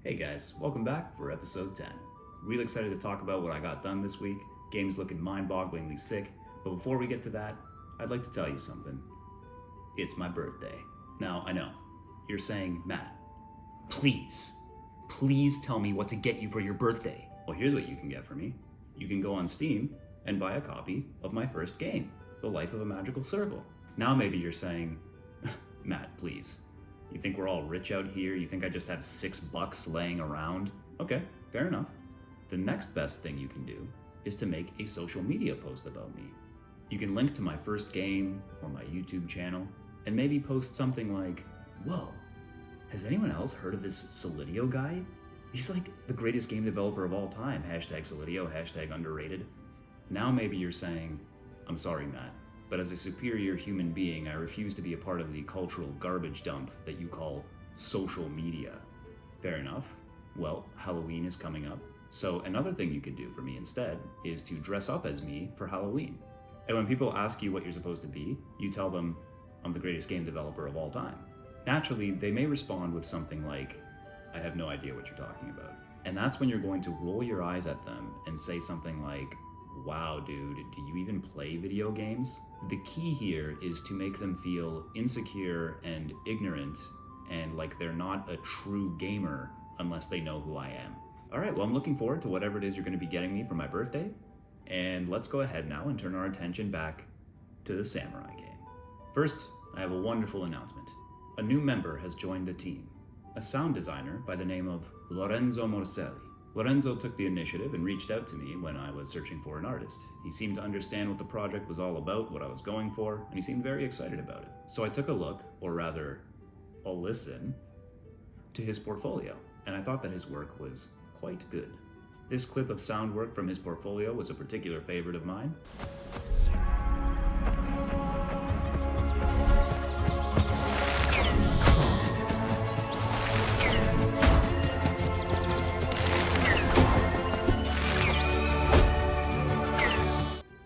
Hey guys, welcome back for episode 10. Real excited to talk about what I got done this week. Game's looking mind bogglingly sick, but before we get to that, I'd like to tell you something. It's my birthday. Now, I know, you're saying, Matt, please tell me what to get you for your birthday. Well, here's what you can get for me. You can go on Steam and buy a copy of my first game, The Life of a Magical Circle. Now, maybe you're saying, Matt, please. You think we're all rich out here? You think I just have $6 laying around? Okay, fair enough. The next best thing you can do is to make a social media post about me. You can link to my first game or my YouTube channel and maybe post something like, whoa, has anyone else heard of this Solidio guy? He's like the greatest game developer of all time. Hashtag Solidio, hashtag underrated. Now maybe you're saying, I'm sorry, Matt, but as a superior human being, I refuse to be a part of the cultural garbage dump that you call social media. Fair enough. Well, Halloween is coming up, so another thing you could do for me instead is to dress up as me for Halloween. And when people ask you what you're supposed to be, you tell them, I'm the greatest game developer of all time. Naturally, they may respond with something like, I have no idea what you're talking about. And that's when you're going to roll your eyes at them and say something like, wow, dude, do you even play video games? The key here is to make them feel insecure and ignorant and like they're not a true gamer unless they know who I am. All right, well, I'm looking forward to whatever it is you're going to be getting me for my birthday. And let's go ahead now and turn our attention back to the Samurai game. First, I have a wonderful announcement. A new member has joined the team, a sound designer by the name of Lorenzo Morselli. Lorenzo took the initiative and reached out to me when I was searching for an artist. He seemed to understand what the project was all about, what I was going for, and he seemed very excited about it. So I took a look, or rather, a listen, to his portfolio, and I thought that his work was quite good. This clip of sound work from his portfolio was a particular favorite of mine.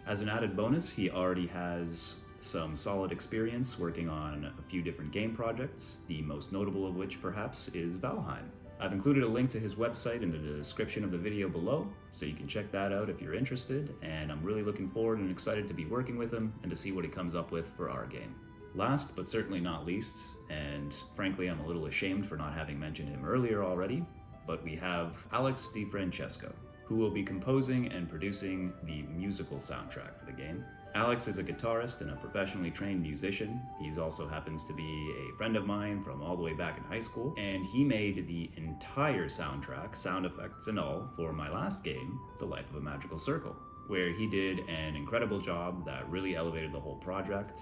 As an added bonus, he already has some solid experience working on a few different game projects, the most notable of which perhaps is Valheim. I've included a link to his website in the description of the video below, so you can check that out if you're interested, and I'm really looking forward and excited to be working with him and to see what he comes up with for our game. Last, but certainly not least, and frankly I'm a little ashamed for not having mentioned him earlier already, but we have Alex DiFrancesco, who will be composing and producing the musical soundtrack for the game. Alex is a guitarist and a professionally trained musician. He also happens to be a friend of mine from all the way back in high school, and he made the entire soundtrack, sound effects and all, for my last game, The Life of a Magical Circle, where he did an incredible job that really elevated the whole project.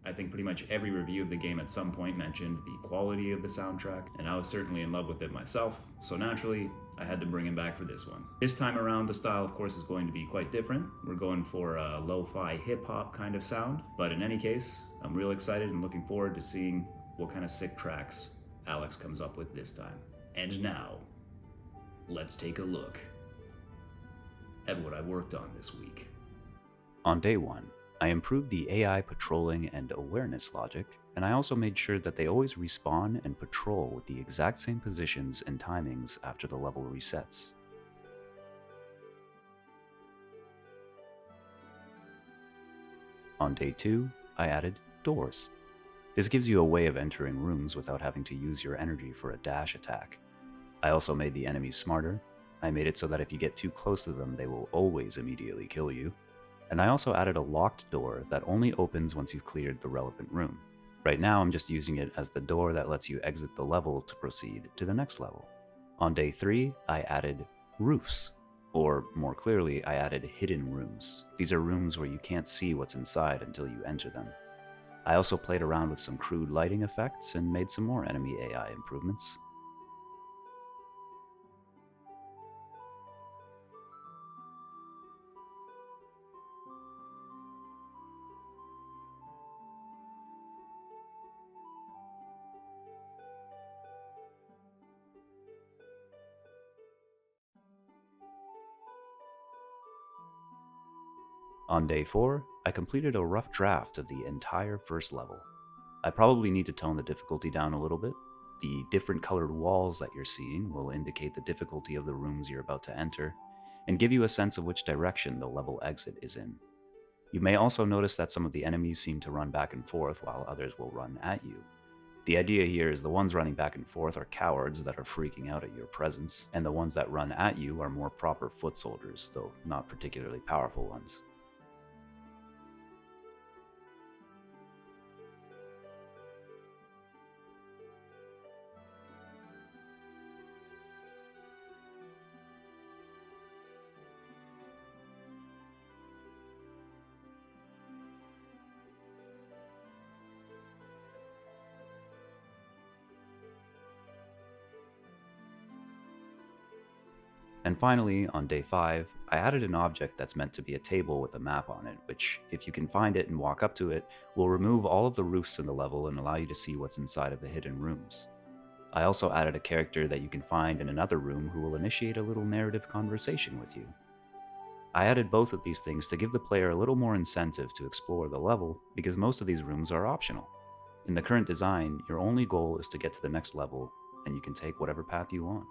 I think pretty much every review of the game at some point mentioned the quality of the soundtrack, and I was certainly in love with it myself, so naturally, I had to bring him back for this one. This time around, the style, of course, is going to be quite different. We're going for a lo-fi hip-hop kind of sound, but in any case, I'm real excited and looking forward to seeing what kind of sick tracks Alex comes up with this time. And now, let's take a look at what I worked on this week. On day one, I improved the AI patrolling and awareness logic, and I also made sure that they always respawn and patrol with the exact same positions and timings after the level resets. On day two, I added doors. This gives you a way of entering rooms without having to use your energy for a dash attack. I also made the enemies smarter. I made it so that if you get too close to them, they will always immediately kill you. And I also added a locked door that only opens once you've cleared the relevant room. Right now I'm just using it as the door that lets you exit the level to proceed to the next level. On day 3, I added roofs, or more clearly, I added hidden rooms. These are rooms where you can't see what's inside until you enter them. I also played around with some crude lighting effects and made some more enemy AI improvements. On day 4, I completed a rough draft of the entire first level. I probably need to tone the difficulty down a little bit. The different colored walls that you're seeing will indicate the difficulty of the rooms you're about to enter, and give you a sense of which direction the level exit is in. You may also notice that some of the enemies seem to run back and forth while others will run at you. The idea here is the ones running back and forth are cowards that are freaking out at your presence, and the ones that run at you are more proper foot soldiers, though not particularly powerful ones. And finally, on day 5, I added an object that's meant to be a table with a map on it, which, if you can find it and walk up to it, will remove all of the roofs in the level and allow you to see what's inside of the hidden rooms. I also added a character that you can find in another room who will initiate a little narrative conversation with you. I added both of these things to give the player a little more incentive to explore the level, because most of these rooms are optional. In the current design, your only goal is to get to the next level, and you can take whatever path you want.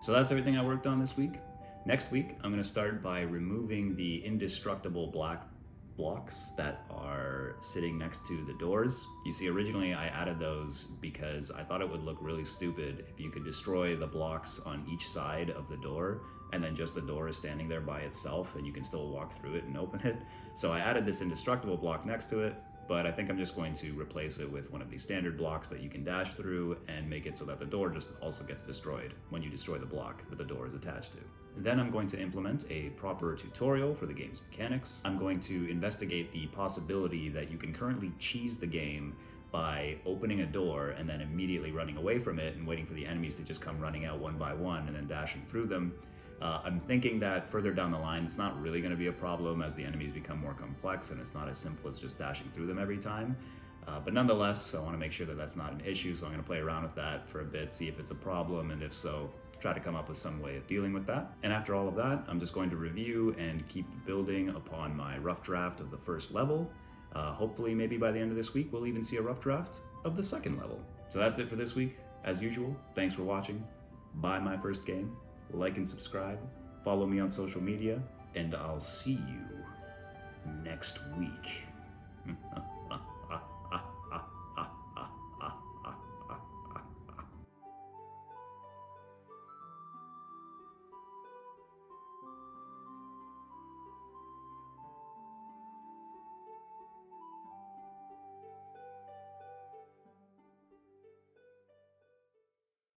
So that's everything I worked on this week. Next week, I'm going to start by removing the indestructible black blocks that are sitting next to the doors. You see, originally I added those because I thought it would look really stupid if you could destroy the blocks on each side of the door and then just the door is standing there by itself and you can still walk through it and open it. So I added this indestructible block next to it, but I think I'm just going to replace it with one of these standard blocks that you can dash through and make it so that the door just also gets destroyed when you destroy the block that the door is attached to. Then I'm going to implement a proper tutorial for the game's mechanics. I'm going to investigate the possibility that you can currently cheese the game by opening a door and then immediately running away from it and waiting for the enemies to just come running out one by one and then dashing through them. I'm thinking that further down the line, it's not really going to be a problem as the enemies become more complex and it's not as simple as just dashing through them every time. But nonetheless, I want to make sure that that's not an issue, so I'm going to play around with that for a bit, see if it's a problem, and if so, try to come up with some way of dealing with that. And after all of that, I'm just going to review and keep building upon my rough draft of the first level. Hopefully, maybe by the end of this week, we'll even see a rough draft of the second level. So that's it for this week. As usual, thanks for watching. Buy my first game. Like and subscribe, follow me on social media, and I'll see you next week.